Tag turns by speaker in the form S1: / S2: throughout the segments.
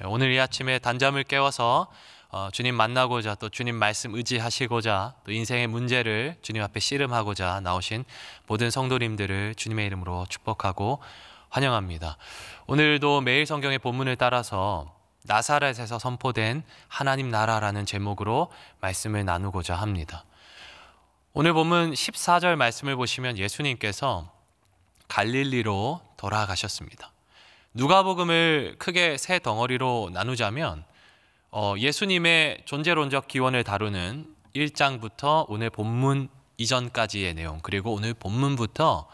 S1: 오늘 이 아침에 단잠을 깨워서 주님 만나고자 또 주님 말씀 의지하시고자 또 인생의 문제를 주님 앞에 씨름하고자 나오신 모든 성도님들을 주님의 이름으로 축복하고 환영합니다. 오늘도 매일 성경의 본문을 따라서 나사렛에서 선포된 하나님 나라라는 제목으로 말씀을 나누고자 합니다. 오늘 본문 14절 말씀을 보시면 예수님께서 갈릴리로 돌아가셨습니다. 누가복음을 크게 세 덩어리로 나누자면 예수님의 존재론적 기원을 다루는 1장부터 오늘 본문 이전까지의 내용, 그리고 오늘 본문부터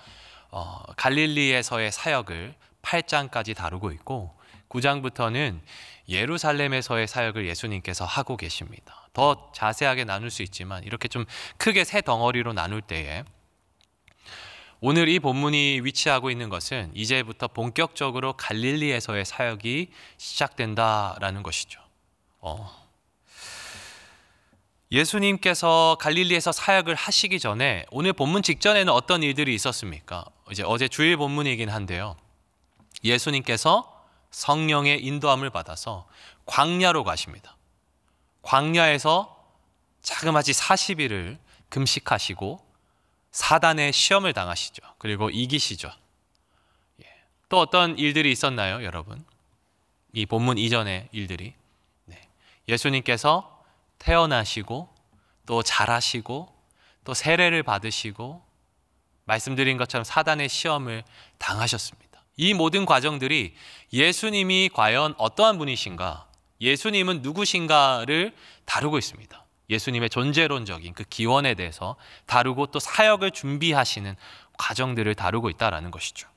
S1: 갈릴리에서의 사역을 8장까지 다루고 있고 9장부터는 예루살렘에서의 사역을 예수님께서 하고 계십니다. 더 자세하게 나눌 수 있지만 이렇게 좀 크게 세 덩어리로 나눌 때에 오늘 이 본문이 위치하고 있는 것은 이제부터 본격적으로 갈릴리에서의 사역이 시작된다라는 것이죠. 예수님께서 갈릴리에서 사역을 하시기 전에 오늘 본문 직전에는 어떤 일들이 있었습니까? 이제 어제 주일 본문이긴 한데요. 예수님께서 성령의 인도함을 받아서 광야로 가십니다. 광야에서 자그마치 40일을 금식하시고 사단의 시험을 당하시죠. 그리고 이기시죠. 또 어떤 일들이 있었나요, 여러분? 이 본문 이전의 일들이. 예수님께서 태어나시고 또 자라시고 또 세례를 받으시고 말씀드린 것처럼 사단의 시험을 당하셨습니다. 이 모든 과정들이 예수님이 과연 어떠한 분이신가, 예수님은 누구신가를 다루고 있습니다. 예수님의 존재론적인 그 기원에 대해서 다루고 또 사역을 준비하시는 과정들을 다루고 있다는 것이죠.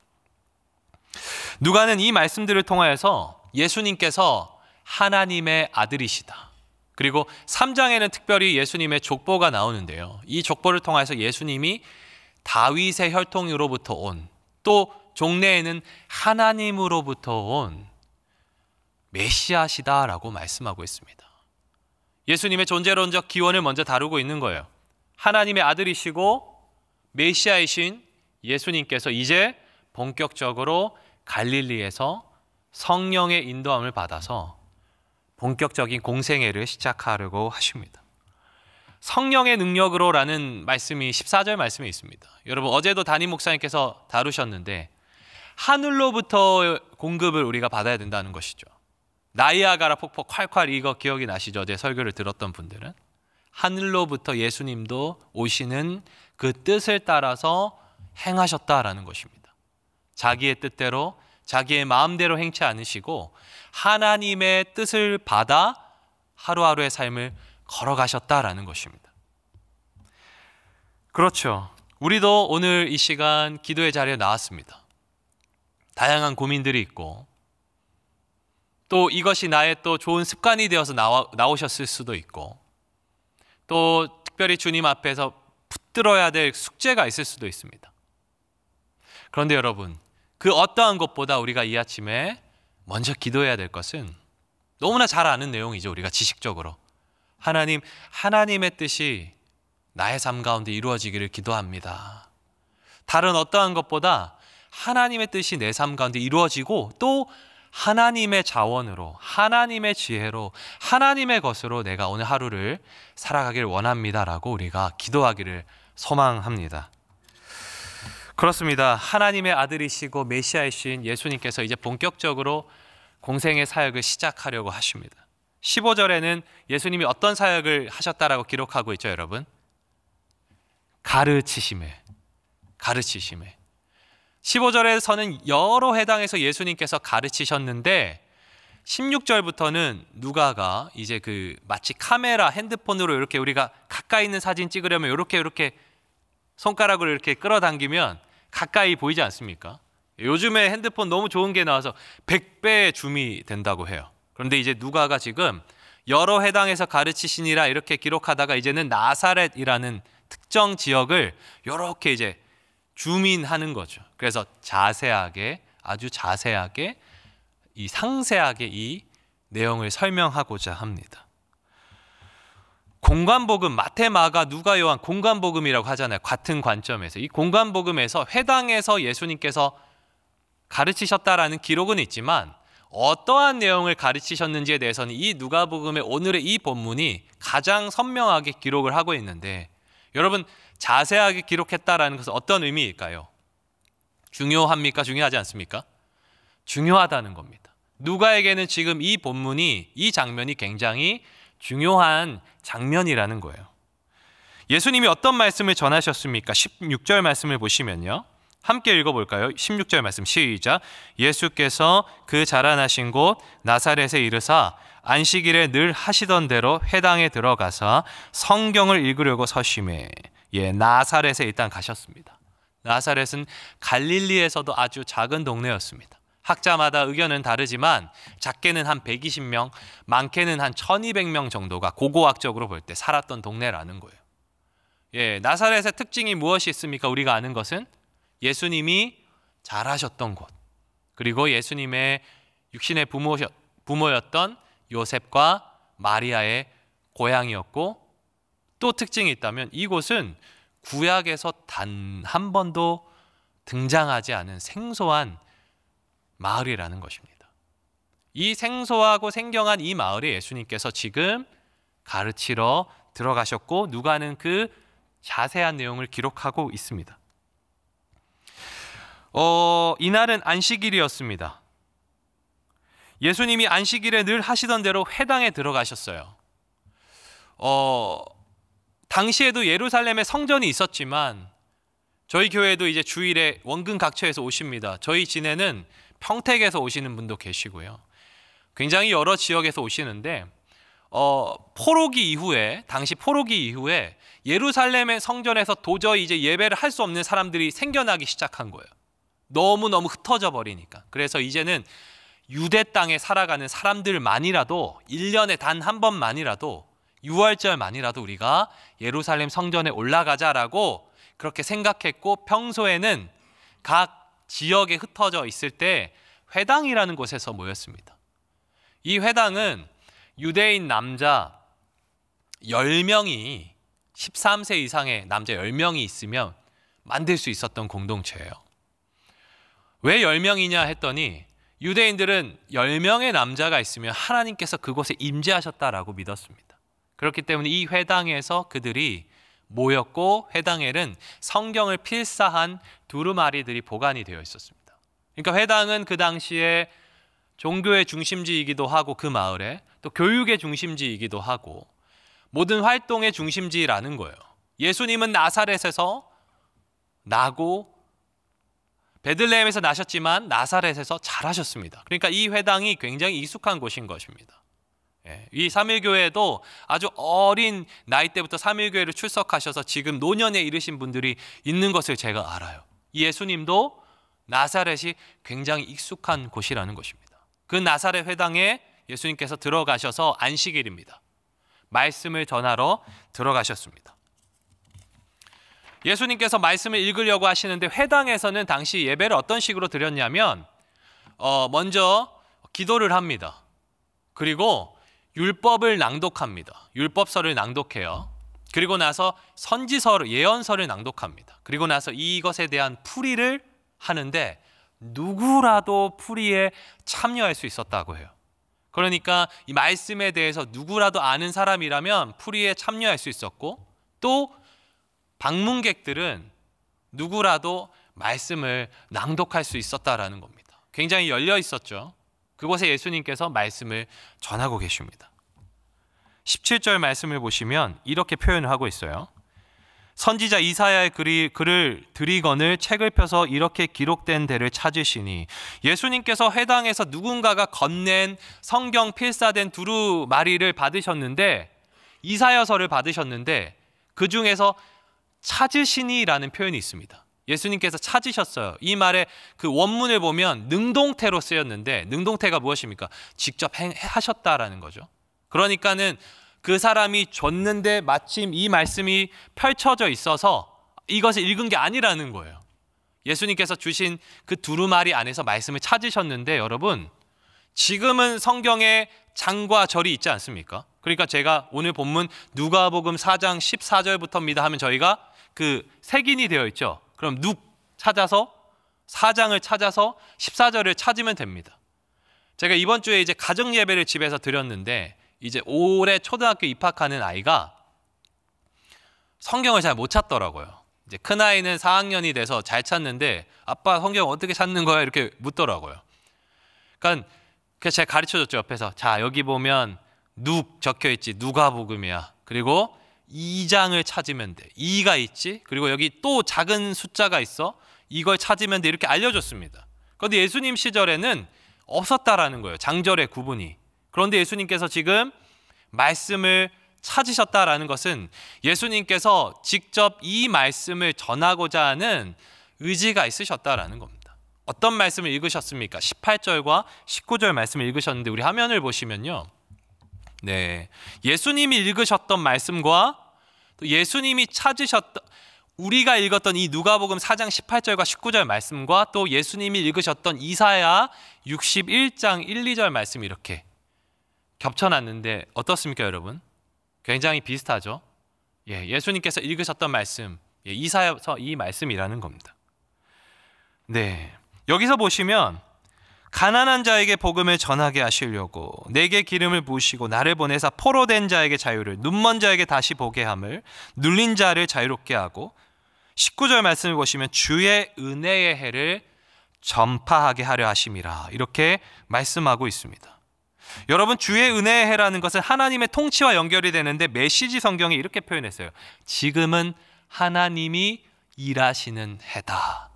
S1: 누가는 이 말씀들을 통하여서 예수님께서 하나님의 아들이시다. 그리고 3장에는 특별히 예수님의 족보가 나오는데요. 이 족보를 통해서 예수님이 다윗의 혈통으로부터 온, 또 종래에는 하나님으로부터 온 메시아시다라고 말씀하고 있습니다. 예수님의 존재론적 기원을 먼저 다루고 있는 거예요. 하나님의 아들이시고 메시아이신 예수님께서 이제 본격적으로 갈릴리에서 성령의 인도함을 받아서 본격적인 공생애를 시작하려고 하십니다. 성령의 능력으로라는 말씀이 14절 말씀에 있습니다. 여러분 어제도 담임 목사님께서 다루셨는데 하늘로부터 공급을 우리가 받아야 된다는 것이죠. 나이아가라 폭포 콸콸, 이거 기억이 나시죠? 어제 설교를 들었던 분들은 하늘로부터 예수님도 오시는 그 뜻을 따라서 행하셨다라는 것입니다. 자기의 뜻대로 자기의 마음대로 행치 않으시고 하나님의 뜻을 받아 하루하루의 삶을 걸어가셨다라는 것입니다. 그렇죠. 우리도 오늘 이 시간 기도의 자리에 나왔습니다. 다양한 고민들이 있고 또 이것이 나의 또 좋은 습관이 되어서 나오셨을 수도 있고 또 특별히 주님 앞에서 붙들어야 될 숙제가 있을 수도 있습니다. 그런데 여러분, 그 어떠한 것보다 우리가 이 아침에 먼저 기도해야 될 것은 너무나 잘 아는 내용이죠. 우리가 지식적으로 하나님, 하나님의 뜻이 나의 삶 가운데 이루어지기를 기도합니다. 다른 어떠한 것보다 하나님의 뜻이 내 삶 가운데 이루어지고 또 하나님의 자원으로, 하나님의 지혜로, 하나님의 것으로 내가 오늘 하루를 살아가길 원합니다라고 우리가 기도하기를 소망합니다. 그렇습니다. 하나님의 아들이시고 메시아이신 예수님께서 이제 본격적으로 공생의 사역을 시작하려고 하십니다. 15절에는 예수님이 어떤 사역을 하셨다라고 기록하고 있죠, 여러분? 가르치심에. 15절에서는 여러 회당에서 예수님께서 가르치셨는데 16절부터는 누가가 이제 마치 카메라, 핸드폰으로 이렇게 우리가 가까이 있는 사진 찍으려면 이렇게 손가락으로 이렇게 끌어당기면 가까이 보이지 않습니까? 요즘에 핸드폰 너무 좋은 게 나와서 100배 줌이 된다고 해요. 그런데 이제 누가가 지금 여러 회당에서 가르치시니라 이렇게 기록하다가 이제는 나사렛이라는 특정 지역을 이렇게 이제 줌인하는 거죠. 그래서 자세하게, 아주 자세하게, 상세하게 이 내용을 설명하고자 합니다. 공관복음, 마태, 마가, 누가, 요한 공관복음이라고 하잖아요. 같은 관점에서. 이 공관복음에서 회당에서 예수님께서 가르치셨다라는 기록은 있지만 어떠한 내용을 가르치셨는지에 대해서는 이 누가복음의 오늘의 이 본문이 가장 선명하게 기록을 하고 있는데, 여러분, 자세하게 기록했다라는 것은 어떤 의미일까요? 중요합니까? 중요하지 않습니까? 중요하다는 겁니다. 누가에게는 지금 이 본문이, 이 장면이 굉장히 중요한 장면이라는 거예요. 예수님이 어떤 말씀을 전하셨습니까? 16절 말씀을 보시면요, 함께 읽어볼까요? 16절 말씀 시작. 예수께서 그 자라나신 곳 나사렛에 이르사 안식일에 늘 하시던 대로 회당에 들어가서 성경을 읽으려고 서심해. 나사렛에 일단 가셨습니다. 나사렛은 갈릴리에서도 아주 작은 동네였습니다. 학자마다 의견은 다르지만 작게는 한 120명, 많게는 한 1200명 정도가 고고학적으로 볼 때 살았던 동네라는 거예요. 나사렛의 특징이 무엇이 있습니까? 우리가 아는 것은 예수님이 자라셨던 곳, 그리고 예수님의 육신의 부모였던 요셉과 마리아의 고향이었고, 또 특징이 있다면 이곳은 구약에서 단 한 번도 등장하지 않은 생소한 마을이라는 것입니다. 이 생소하고 생경한 이 마을에 예수님께서 지금 가르치러 들어가셨고, 누가는 그 자세한 내용을 기록하고 있습니다. 이날은 안식일이었습니다. 예수님이 안식일에 늘 하시던 대로 회당에 들어가셨어요. 당시에도 예루살렘에 성전이 있었지만 저희 교회도 이제 주일에 원근 각처에서 오십니다. 저희 진에는 평택에서 오시는 분도 계시고요. 굉장히 여러 지역에서 오시는데 당시 포로기 이후에 예루살렘의 성전에서 도저히 이제 예배를 할 수 없는 사람들이 생겨나기 시작한 거예요. 너무너무 흩어져 버리니까. 그래서 이제는 유대 땅에 살아가는 사람들만이라도 1년에 단 한 번만이라도 6월절만이라도 우리가 예루살렘 성전에 올라가자라고 그렇게 생각했고, 평소에는 각 지역에 흩어져 있을 때 회당이라는 곳에서 모였습니다. 이 회당은 유대인 남자 10명이 13세 이상의 남자 10명이 있으면 만들 수 있었던 공동체예요. 왜 10명이냐 했더니 유대인들은 10명의 남자가 있으면 하나님께서 그곳에 임재하셨다라고 믿었습니다. 그렇기 때문에 이 회당에서 그들이 모였고, 회당에는 성경을 필사한 두루마리들이 보관이 되어 있었습니다. 그러니까 회당은 그 당시에 종교의 중심지이기도 하고, 그 마을에 또 교육의 중심지이기도 하고, 모든 활동의 중심지라는 거예요. 예수님은 나사렛에서 나고 베들레헴에서 나셨지만 나사렛에서 자라셨습니다. 그러니까 이 회당이 굉장히 익숙한 곳인 것입니다. 이 삼일교회도 아주 어린 나이 때부터 삼일교회를 출석하셔서 지금 노년에 이르신 분들이 있는 것을 제가 알아요. 예수님도 나사렛이 굉장히 익숙한 곳이라는 것입니다. 그 나사렛 회당에 예수님께서 들어가셔서 안식일입니다. 말씀을 전하러 들어가셨습니다. 예수님께서 말씀을 읽으려고 하시는데, 회당에서는 당시 예배를 어떤 식으로 드렸냐면 먼저 기도를 합니다. 그리고 율법을 낭독합니다. 율법서를 낭독해요. 그리고 나서 선지서, 예언서를 낭독합니다. 그리고 나서 이것에 대한 풀이를 하는데 누구라도 풀이에 참여할 수 있었다고 해요. 그러니까 이 말씀에 대해서 누구라도 아는 사람이라면 풀이에 참여할 수 있었고, 또 방문객들은 누구라도 말씀을 낭독할 수 있었다라는 겁니다. 굉장히 열려 있었죠. 그곳에 예수님께서 말씀을 전하고 계십니다. 17절 말씀을 보시면 이렇게 표현을 하고 있어요. 선지자 이사야의 글을 들이거늘 책을 펴서 이렇게 기록된 데를 찾으시니, 예수님께서 회당에서 누군가가 건넨 성경 필사된 두루마리를 받으셨는데, 이사야서를 받으셨는데 그 중에서 찾으시니라는 표현이 있습니다. 예수님께서 찾으셨어요. 이 말의 그 원문을 보면 능동태로 쓰였는데, 능동태가 무엇입니까? 직접 하셨다라는 거죠. 그러니까는 그 사람이 줬는데 마침 이 말씀이 펼쳐져 있어서 이것을 읽은 게 아니라는 거예요. 예수님께서 주신 그 두루마리 안에서 말씀을 찾으셨는데, 여러분, 지금은 성경에 장과 절이 있지 않습니까? 그러니까 제가 오늘 본문 누가복음 4장 14절부터입니다 하면 저희가 그 색인이 되어 있죠. 그럼 찾아서 4장을 찾아서 14절을 찾으면 됩니다. 제가 이번 주에 이제 가정 예배를 집에서 드렸는데 이제 올해 초등학교 입학하는 아이가 성경을 잘 못 찾더라고요. 이제 큰 아이는 4학년이 돼서 잘 찾는데 아빠 성경 어떻게 찾는 거야? 이렇게 묻더라고요. 그러니까 제가 가르쳐줬죠. 옆에서. 자, 여기 보면 누 적혀 있지. 누가복음이야. 그리고 2장을 찾으면 돼. 2가 있지. 그리고 여기 또 작은 숫자가 있어. 이걸 찾으면 돼. 이렇게 알려줬습니다. 그런데 예수님 시절에는 없었다라는 거예요. 장절의 구분이. 그런데 예수님께서 지금 말씀을 찾으셨다라는 것은 예수님께서 직접 이 말씀을 전하고자 하는 의지가 있으셨다라는 겁니다. 어떤 말씀을 읽으셨습니까? 18절과 19절 말씀을 읽으셨는데 우리 화면을 보시면요. 네, 예수님이 읽으셨던 말씀과 또 예수님이 찾으셨던 우리가 읽었던 이 누가복음 4장 18절과 19절 말씀과 또 예수님이 읽으셨던 이사야 61장 1, 2절 말씀이 이렇게 겹쳐놨는데 어떻습니까, 여러분? 굉장히 비슷하죠? 예수님께서 읽으셨던 말씀, 이사야서 이 말씀이라는 겁니다. 네, 여기서 보시면 가난한 자에게 복음을 전하게 하시려고 내게 기름을 부으시고 나를 보내사 포로된 자에게 자유를, 눈먼 자에게 다시 보게 함을, 눌린 자를 자유롭게 하고 19절 말씀을 보시면 주의 은혜의 해를 전파하게 하려 하심이라 이렇게 말씀하고 있습니다. 여러분, 주의 은혜의 해라는 것은 하나님의 통치와 연결이 되는데 메시지 성경에 이렇게 표현했어요. 지금은 하나님이 일하시는 해다.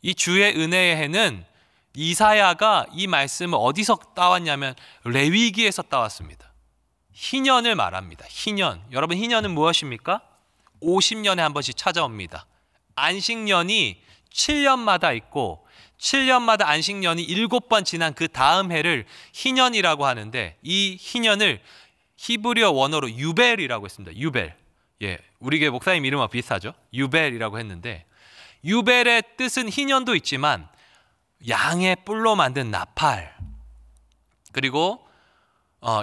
S1: 이 주의 은혜의 해는 이사야가 이 말씀을 어디서 따왔냐면 레위기에서 따왔습니다. 희년을 말합니다. 희년. 여러분, 희년은 무엇입니까? 50년에 한 번씩 찾아옵니다. 안식년이 7년마다 있고 7년마다 안식년이 7번 지난 그 다음 해를 희년이라고 하는데 이 희년을 히브리어 원어로 유벨이라고 했습니다. 유벨. 우리 교회 목사님 이름과 비슷하죠? 유벨이라고 했는데 유벨의 뜻은 희년도 있지만 양의 뿔로 만든 나팔 그리고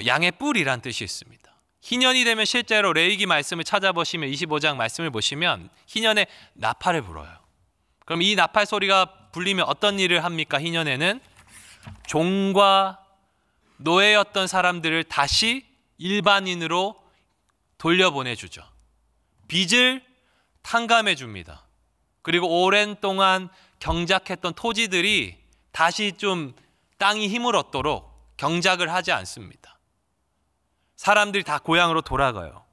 S1: 양의 뿔이란 뜻이 있습니다. 희년이 되면 실제로 레위기 말씀을 찾아보시면 25장 말씀을 보시면 희년에 나팔을 불어요. 그럼 이 나팔 소리가 불리면 어떤 일을 합니까? 희년에는 종과 노예였던 사람들을 다시 일반인으로 돌려보내주죠. 빚을 탕감해 줍니다. 그리고 오랜 동안 경작했던 토지들이 다시 좀 땅이 힘을 얻도록 경작을 하지 않습니다. 사람들이 다 고향으로 돌아가요.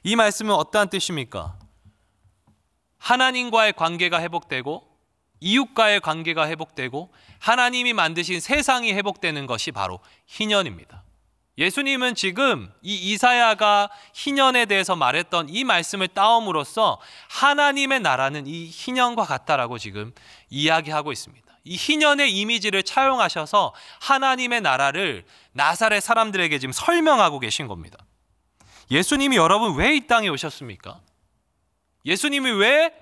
S1: 이 말씀은 어떠한 뜻입니까? 하나님과의 관계가 회복되고 이웃과의 관계가 회복되고 하나님이 만드신 세상이 회복되는 것이 바로 희년입니다. 예수님은 지금 이 이사야가 희년에 대해서 말했던 이 말씀을 따옴으로써 하나님의 나라는 이 희년과 같다라고 지금 이야기하고 있습니다. 이 희년의 이미지를 차용하셔서 하나님의 나라를 나사렛 사람들에게 지금 설명하고 계신 겁니다. 예수님이 여러분 왜 이 땅에 오셨습니까? 예수님이 왜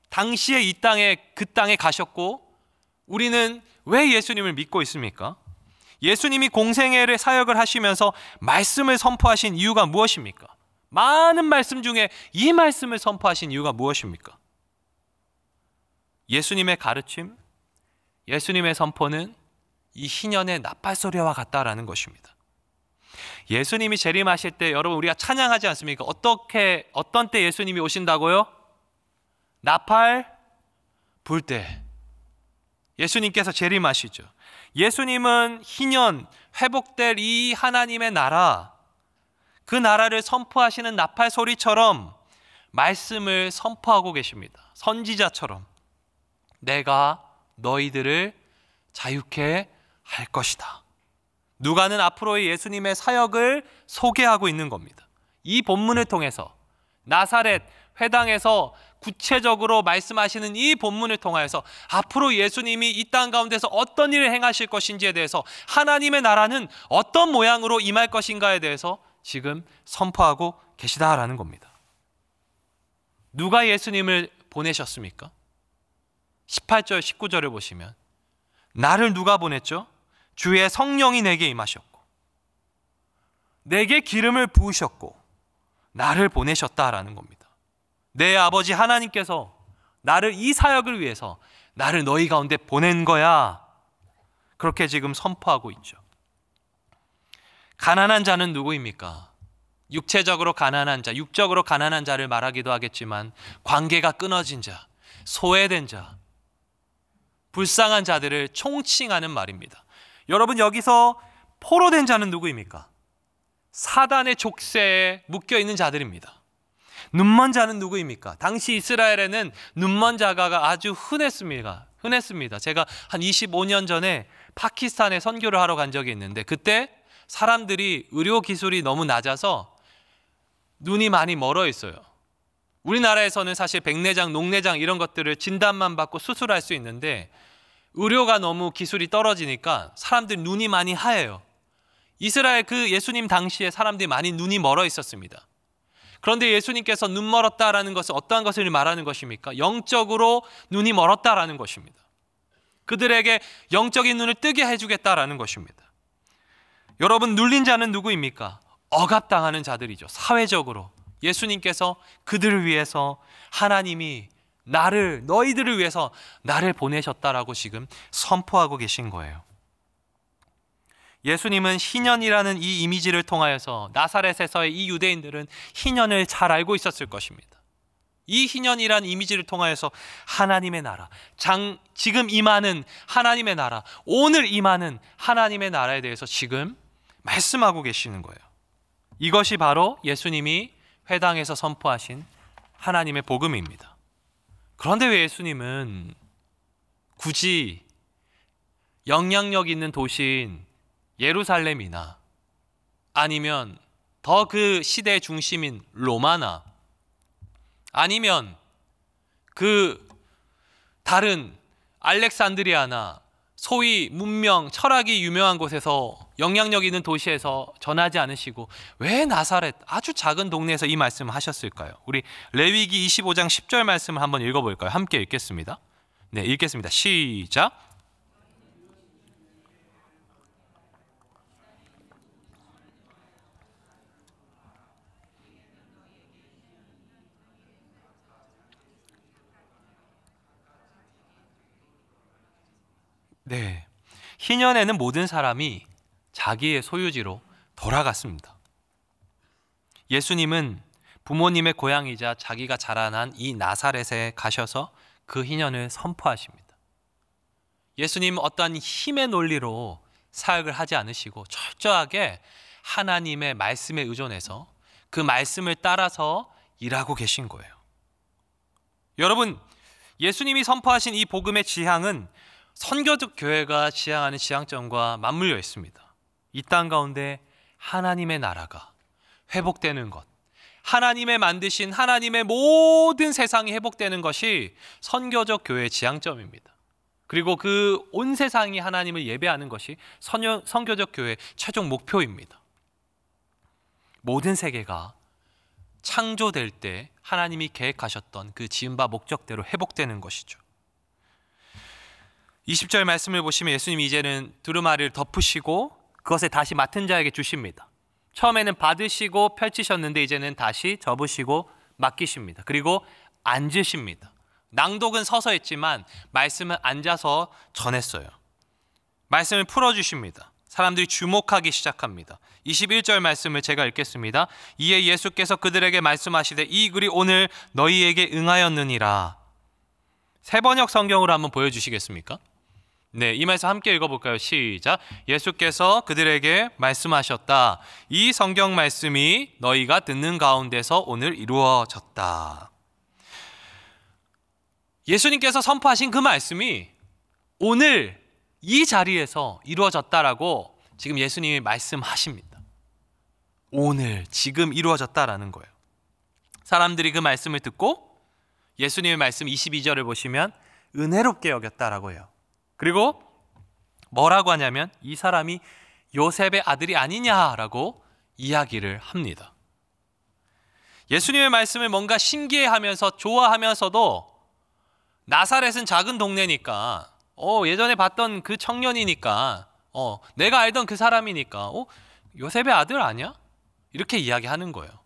S1: 당시에 이 땅에 그 땅에 가셨고 우리는 왜 예수님을 믿고 있습니까? 예수님이 공생애를 사역을 하시면서 말씀을 선포하신 이유가 무엇입니까? 많은 말씀 중에 이 말씀을 선포하신 이유가 무엇입니까? 예수님의 가르침, 예수님의 선포는 이 희년의 나팔소리와 같다라는 것입니다. 예수님이 재림하실 때 여러분 우리가 찬양하지 않습니까? 어떤 때 예수님이 오신다고요? 나팔 불 때 예수님께서 재림하시죠. 예수님은 희년 회복될 이 하나님의 나라, 그 나라를 선포하시는 나팔 소리처럼 말씀을 선포하고 계십니다. 선지자처럼 내가 너희들을 자유케 할 것이다. 누가는 앞으로의 예수님의 사역을 소개하고 있는 겁니다. 이 본문을 통해서 나사렛 회당에서 구체적으로 말씀하시는 이 본문을 통하여서 앞으로 예수님이 이 땅 가운데서 어떤 일을 행하실 것인지에 대해서 하나님의 나라는 어떤 모양으로 임할 것인가에 대해서 지금 선포하고 계시다라는 겁니다. 누가 예수님을 보내셨습니까? 18절 19절을 보시면 나를 누가 보냈죠? 주의 성령이 내게 임하셨고 내게 기름을 부으셨고 나를 보내셨다라는 겁니다. 내 아버지 하나님께서 나를 이 사역을 위해서 나를 너희 가운데 보낸 거야. 그렇게 지금 선포하고 있죠. 가난한 자는 누구입니까? 육체적으로 가난한 자, 육적으로 가난한 자를 말하기도 하겠지만 관계가 끊어진 자, 소외된 자, 불쌍한 자들을 총칭하는 말입니다. 여러분, 여기서 포로된 자는 누구입니까? 사단의 족쇄에 묶여있는 자들입니다. 눈먼 자는 누구입니까? 당시 이스라엘에는 눈먼 자가 아주 흔했습니다. 제가 한 25년 전에 파키스탄에 선교를 하러 간 적이 있는데, 그때 사람들이 의료 기술이 너무 낮아서 눈이 많이 멀어 있어요. 우리나라에서는 사실 백내장, 녹내장 이런 것들을 진단만 받고 수술할 수 있는데, 의료가 너무 기술이 떨어지니까 사람들 눈이 많이 하얘요. 이스라엘 그 예수님 당시에 사람들이 많이 눈이 멀어 있었습니다. 그런데 예수님께서 눈 멀었다라는 것은 어떠한 것을 말하는 것입니까? 영적으로 눈이 멀었다라는 것입니다. 그들에게 영적인 눈을 뜨게 해주겠다라는 것입니다. 여러분, 눌린 자는 누구입니까? 억압당하는 자들이죠. 사회적으로 예수님께서 그들을 위해서 하나님이 너희들을 위해서 나를 보내셨다라고 지금 선포하고 계신 거예요. 예수님은 희년이라는 이 이미지를 통하여서 나사렛에서의 이 유대인들은 희년을 잘 알고 있었을 것입니다. 이 희년이라는 이미지를 통하여서 하나님의 나라, 지금 임하는 하나님의 나라, 오늘 임하는 하나님의 나라에 대해서 지금 말씀하고 계시는 거예요. 이것이 바로 예수님이 회당에서 선포하신 하나님의 복음입니다. 그런데 왜 예수님은 굳이 영향력 있는 도시인 예루살렘이나 아니면 더 그 시대의 중심인 로마나 아니면 그 다른 알렉산드리아나 소위 문명, 철학이 유명한 곳에서 영향력 있는 도시에서 전하지 않으시고 왜 나사렛 아주 작은 동네에서 이 말씀을 하셨을까요? 우리 레위기 25장 10절 말씀을 한번 읽어볼까요? 함께 읽겠습니다. 네, 읽겠습니다. 시작. 네, 희년에는 모든 사람이 자기의 소유지로 돌아갔습니다. 예수님은 부모님의 고향이자 자기가 자라난 이 나사렛에 가셔서 그 희년을 선포하십니다. 예수님은 어떠한 힘의 논리로 사역을 하지 않으시고 철저하게 하나님의 말씀에 의존해서 그 말씀을 따라서 일하고 계신 거예요. 여러분, 예수님이 선포하신 이 복음의 지향은 선교적 교회가 지향하는 지향점과 맞물려 있습니다. 이 땅 가운데 하나님의 나라가 회복되는 것, 하나님의 만드신 하나님의 모든 세상이 회복되는 것이 선교적 교회의 지향점입니다. 그리고 그 온 세상이 하나님을 예배하는 것이 선교적 교회의 최종 목표입니다. 모든 세계가 창조될 때 하나님이 계획하셨던 그 지은 바 목적대로 회복되는 것이죠. 20절 말씀을 보시면 예수님이 이제는 두루마리를 덮으시고 그것을 다시 맡은 자에게 주십니다. 처음에는 받으시고 펼치셨는데 이제는 다시 접으시고 맡기십니다. 그리고 앉으십니다. 낭독은 서서 했지만 말씀은 앉아서 전했어요. 말씀을 풀어주십니다. 사람들이 주목하기 시작합니다. 21절 말씀을 제가 읽겠습니다. 이에 예수께서 그들에게 말씀하시되 이 글이 오늘 너희에게 응하였느니라. 새 번역 성경으로 한번 보여주시겠습니까? 네, 이 말씀 함께 읽어볼까요? 시작. 예수께서 그들에게 말씀하셨다. 이 성경 말씀이 너희가 듣는 가운데서 오늘 이루어졌다. 예수님께서 선포하신 그 말씀이 오늘 이 자리에서 이루어졌다라고 지금 예수님이 말씀하십니다. 오늘 지금 이루어졌다라는 거예요. 사람들이 그 말씀을 듣고 예수님의 말씀 22절을 보시면 은혜롭게 여겼다라고 해요. 그리고 뭐라고 하냐면 이 사람이 요셉의 아들이 아니냐라고 이야기를 합니다. 예수님의 말씀을 뭔가 신기해하면서 좋아하면서도 나사렛은 작은 동네니까 예전에 봤던 그 청년이니까 내가 알던 그 사람이니까 요셉의 아들 아니야? 이렇게 이야기하는 거예요.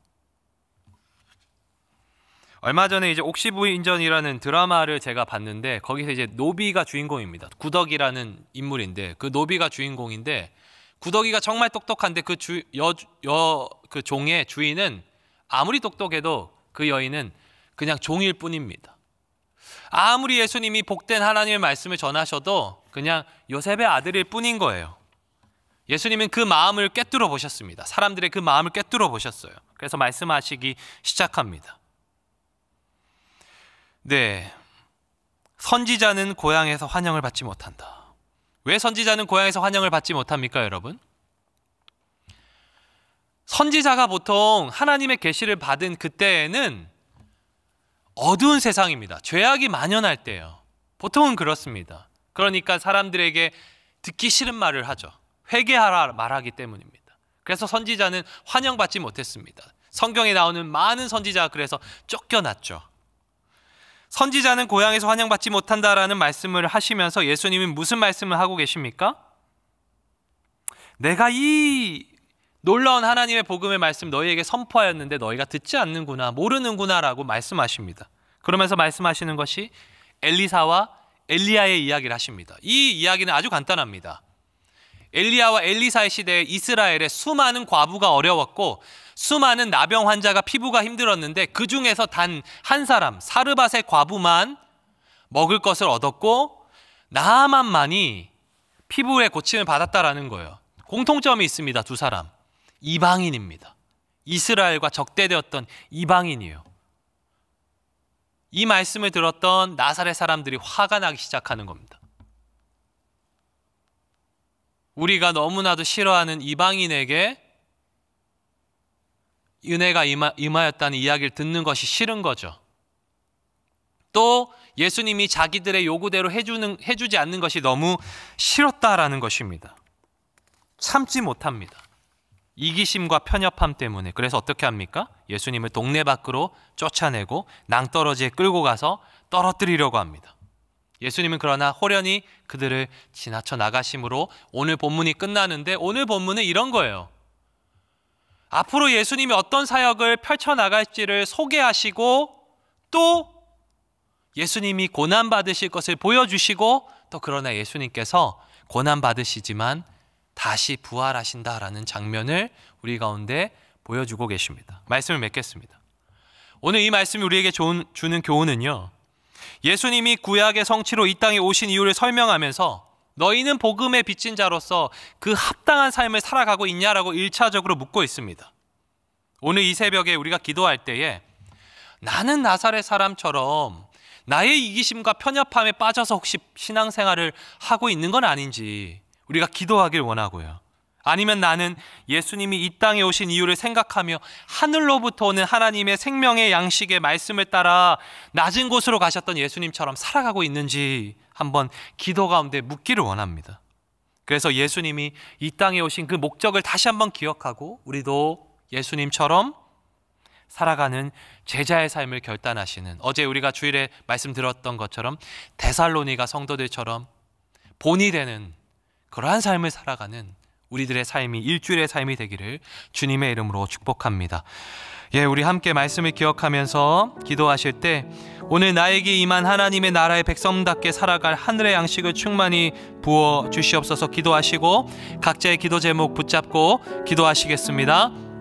S1: 얼마 전에 이제 옥시부인전이라는 드라마를 제가 봤는데 거기서 이제 노비가 주인공입니다. 구덕이라는 인물인데 그 노비가 주인공인데 구덕이가 정말 똑똑한데 그 종의 주인은 아무리 똑똑해도 그 여인은 그냥 종일 뿐입니다. 아무리 예수님이 복된 하나님의 말씀을 전하셔도 그냥 요셉의 아들일 뿐인 거예요. 예수님은 그 마음을 꿰뚫어 보셨습니다. 사람들의 그 마음을 꿰뚫어 보셨어요. 그래서 말씀하시기 시작합니다. 네, 선지자는 고향에서 환영을 받지 못한다. 왜 선지자는 고향에서 환영을 받지 못합니까, 여러분? 선지자가 보통 하나님의 계시를 받은 그때에는 어두운 세상입니다. 죄악이 만연할 때예요. 보통은 그렇습니다. 그러니까 사람들에게 듣기 싫은 말을 하죠. 회개하라 말하기 때문입니다. 그래서 선지자는 환영받지 못했습니다. 성경에 나오는 많은 선지자가 그래서 쫓겨났죠. 선지자는 고향에서 환영받지 못한다라는 말씀을 하시면서 예수님은 무슨 말씀을 하고 계십니까? 내가 이 놀라운 하나님의 복음의 말씀 너희에게 선포하였는데 너희가 듣지 않는구나, 모르는구나 라고 말씀하십니다. 그러면서 말씀하시는 것이 엘리사와 엘리야의 이야기를 하십니다. 이 이야기는 아주 간단합니다. 엘리야와 엘리사의 시대에 이스라엘에 수많은 과부가 어려웠고 수많은 나병 환자가 피부가 힘들었는데 그 중에서 단 한 사람 사르밧의 과부만 먹을 것을 얻었고 나아만만이 피부의 고침을 받았다라는 거예요. 공통점이 있습니다. 두 사람 이방인입니다. 이스라엘과 적대되었던 이방인이에요. 이 말씀을 들었던 나사렛 사람들이 화가 나기 시작하는 겁니다. 우리가 너무나도 싫어하는 이방인에게 은혜가 임하였다는 이야기를 듣는 것이 싫은 거죠. 또 예수님이 자기들의 요구대로 해주지 않는 것이 너무 싫었다라는 것입니다. 참지 못합니다. 이기심과 편협함 때문에. 그래서 어떻게 합니까? 예수님을 동네 밖으로 쫓아내고 낭떠러지에 끌고 가서 떨어뜨리려고 합니다. 예수님은 그러나 호련히 그들을 지나쳐 나가심으로 오늘 본문이 끝나는데 오늘 본문은 이런 거예요. 앞으로 예수님이 어떤 사역을 펼쳐나갈지를 소개하시고 또 예수님이 고난받으실 것을 보여주시고 또 그러나 예수님께서 고난받으시지만 다시 부활하신다라는 장면을 우리 가운데 보여주고 계십니다. 말씀을 맺겠습니다. 오늘 이 말씀이 우리에게 주는 교훈은요, 예수님이 구약의 성취로 이 땅에 오신 이유를 설명하면서 너희는 복음에 비친 자로서 그 합당한 삶을 살아가고 있냐라고 1차적으로 묻고 있습니다. 오늘 이 새벽에 우리가 기도할 때에 나는 나사렛 사람처럼 나의 이기심과 편협함에 빠져서 혹시 신앙생활을 하고 있는 건 아닌지 우리가 기도하길 원하고요. 아니면 나는 예수님이 이 땅에 오신 이유를 생각하며 하늘로부터 오는 하나님의 생명의 양식의 말씀을 따라 낮은 곳으로 가셨던 예수님처럼 살아가고 있는지 한번 기도 가운데 묻기를 원합니다. 그래서 예수님이 이 땅에 오신 그 목적을 다시 한번 기억하고 우리도 예수님처럼 살아가는 제자의 삶을 결단하시는, 어제 우리가 주일에 말씀 들었던 것처럼 데살로니가 성도들처럼 본이 되는 그러한 삶을 살아가는 우리들의 삶이 일주일의 삶이 되기를 주님의 이름으로 축복합니다. 예, 우리 함께 말씀을 기억하면서 기도하실 때 오늘 나에게 임한 하나님의 나라의 백성답게 살아갈 하늘의 양식을 충만히 부어 주시옵소서 기도하시고 각자의 기도 제목 붙잡고 기도하시겠습니다.